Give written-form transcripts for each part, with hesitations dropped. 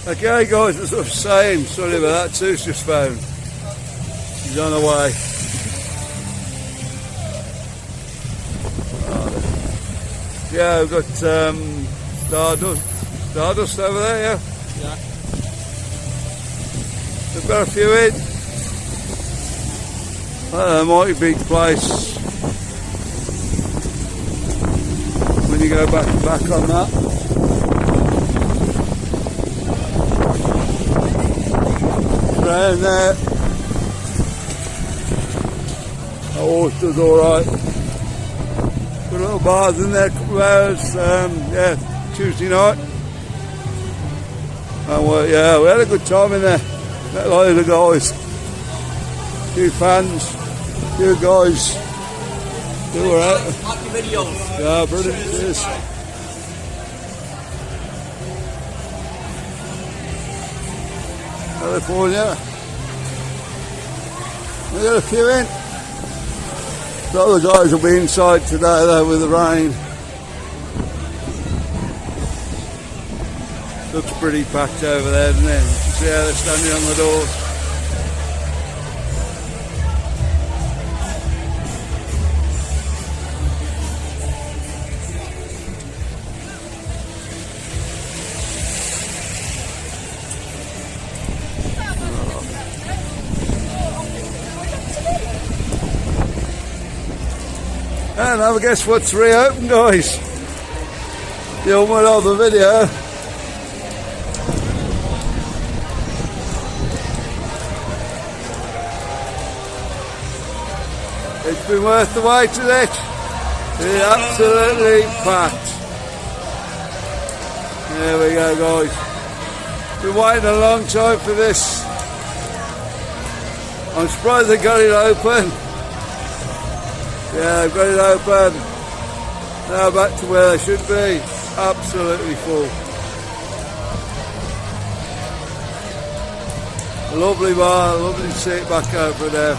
Okay guys, as I was saying, sorry about that, Sue's just phoned. She's on her way. Yeah, we've got Stardust over there, yeah? Yeah. We've got a few in. Mighty big place. When you go back on that. Around there. That horse does alright. Got little bars in there, a couple of hours, yeah, Tuesday night. And yeah, we had a good time in there. Met a lot of the guys. A few fans, a few guys. They were out. Like your videos. Yeah, brilliant. Cheers. California. We got a few in. The other guys will be inside today though with the rain. Looks pretty packed over there, doesn't it? You can see how they're standing on the doors. And have a guess what's reopened, guys. You all went on the video. It's been worth the wait, isn't it? It's absolutely packed. There we go, guys. Been waiting a long time for this. I'm surprised they got it open. Yeah, they've got it open. Now back to where they should be. Absolutely full. A lovely bar, lovely to see it back over there.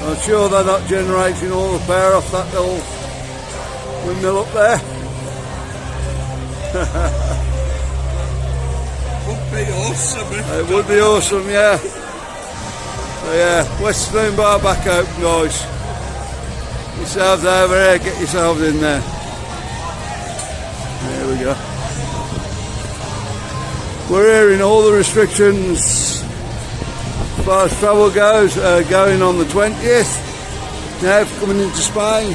I'm sure they're not generating all the power off that little windmill up there. Would be awesome. It would be awesome, yeah. So yeah, West Saloon Bar back open, guys. Yourselves over here, get yourselves in there. There we go. We're hearing all the restrictions as far as travel goes, going on the 20th. Now for coming into Spain.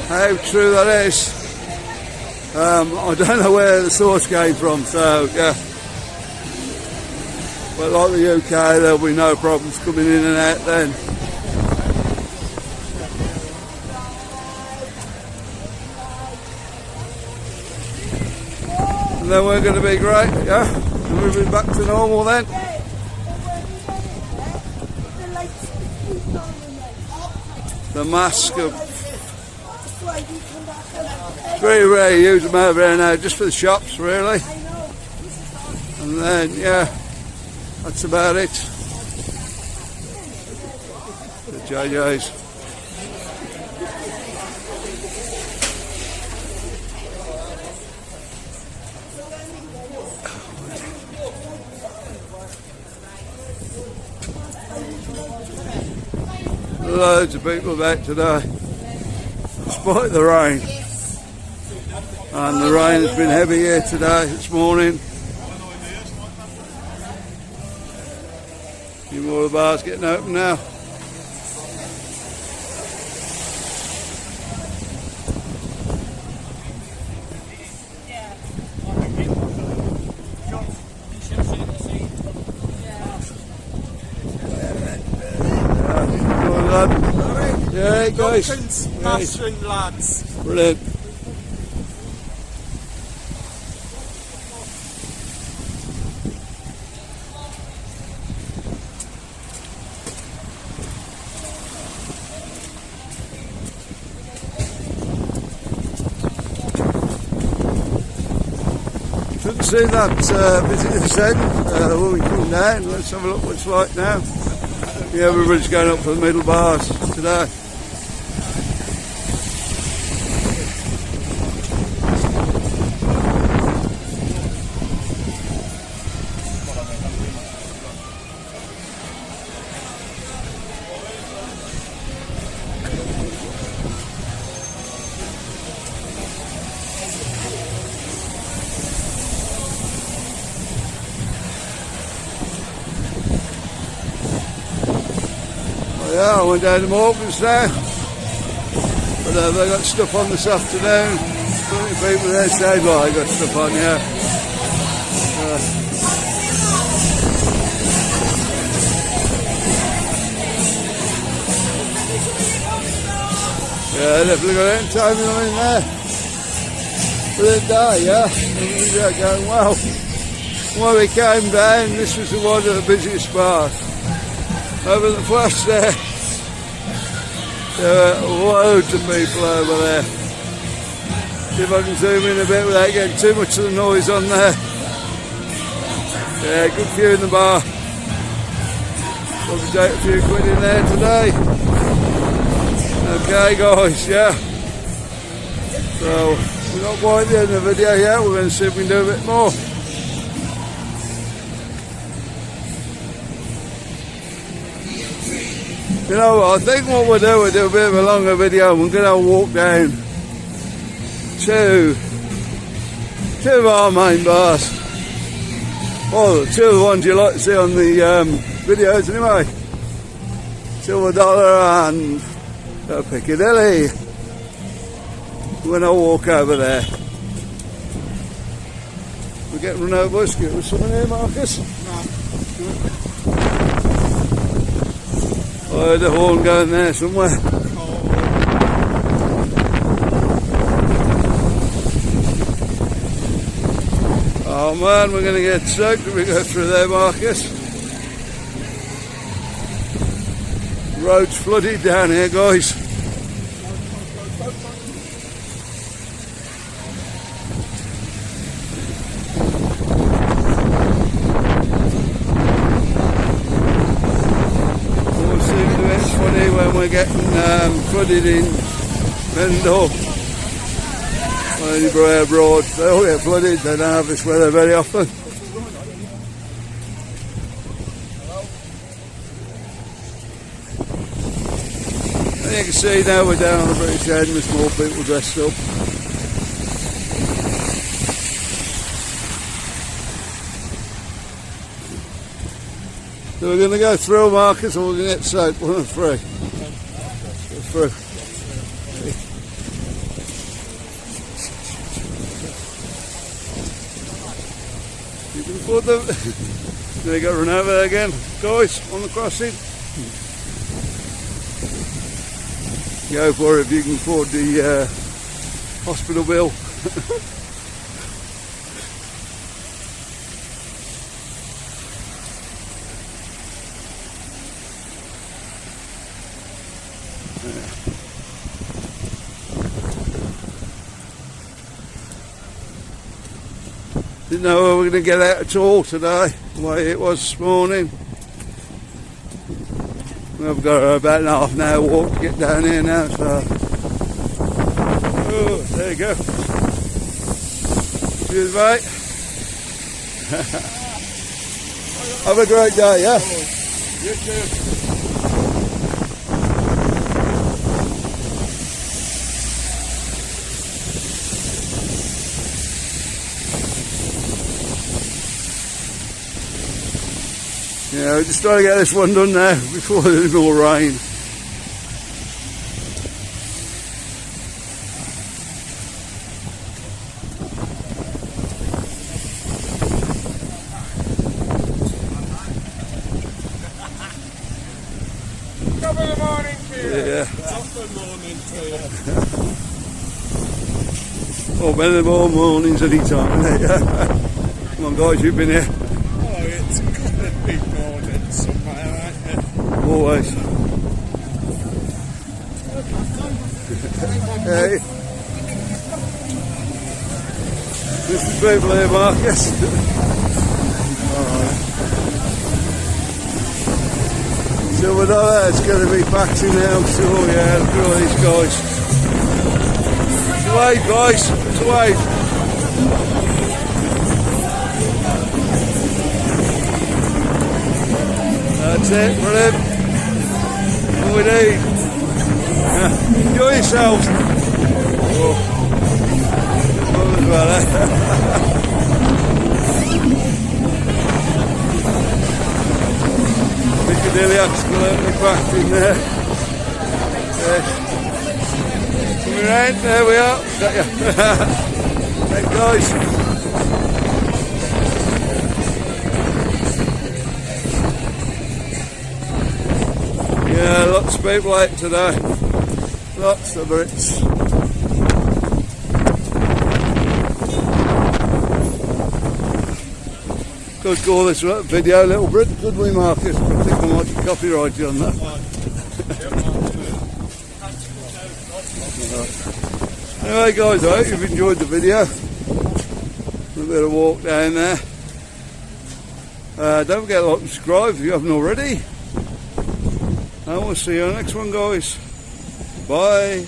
How true that is, I don't know where the source came from, so yeah. But like the UK, there'll be no problems coming in and out then. And then we're going to be great, yeah? We'll be back to normal then. The mask of... It's very rare to use them over here now, just for the shops really. And then, yeah, that's about it. The JJ's. Loads of people about today, despite the rain. And the rain has been heavy here today, this morning. A few more of the bars getting open now. Yeah, guys. Mastering lads. Brilliant. see that visitor centre when we come down. Let's have a look what it's like now. Yeah, everybody's going up for the middle bars today. Yeah, I went down to Morgan's now, but they got stuff on this afternoon. Plenty of people there saying, well, they got stuff on, yeah. Yeah, definitely got any time in there. But they die, yeah. Going well. When we came down, this was one of the busiest bars. Over the flash there were loads of people over there. See if I can zoom in a bit without getting too much of the noise on there. Yeah, good view in the bar. Probably take a few quid in there today. Okay guys, yeah. So, we're not quite at the end of the video yet, we're going to see if we can do a bit more. You know what, I think what we'll do a bit of a longer video. We're going to walk down two of our main bars. Well, two of the ones you like to see on the videos anyway. Silver Dollar and Piccadilly. We're going to walk over there. We're getting run over by scooter. Was someone here, Marcus? No. I heard a horn going there somewhere. Oh man, we're going to get soaked if we go through there, Marcus. Road's flooded down here, guys. When we're getting flooded in Benidorm or anywhere abroad, they all get flooded. They don't have this weather very often. And you can see now we're down on the British End, there's more people dressed up. So we're going to go through, Marcus, or we're going to get soaked. One of three. Go through. You can afford them. They got run over there again, guys, on the crossing. Go for it if you can afford the hospital bill. Didn't know we were going to get out at all today, the way it was this morning. We've got about an half an hour walk to get down here now, so. Oh, there you go. Cheers, mate. Have a great day, yeah? You too. Yeah, we're just trying to get this one done now before there's more rain. Top of the morning to you. Yeah. Top of the morning to you. Oh, Benidorm mornings any time, isn't it? Yeah. Come on, guys, you've been here. Oh, it's got a big morning somewhere, ain't it? Always. Hey. There's the people here, Marcus. Silver Dollar, it's going to be backed in now. So, yeah, look at all these guys. It's a wave, guys. It's a wave. That's it, brilliant. All we need. Enjoy yourselves. Oh. Well, Piccadilly absolutely packed in there. Yes. Coming round, there we are. Got you. Thanks, guys. Yeah, lots of people out today. Lots of Brits. Could call this video Little Britain, could we, Marcus? I think I might be copyrighted on that. Anyway guys, I hope you've enjoyed the video. A bit of walk down there. Don't forget to like and subscribe if you haven't already. And we'll see you on the next one, guys. Bye.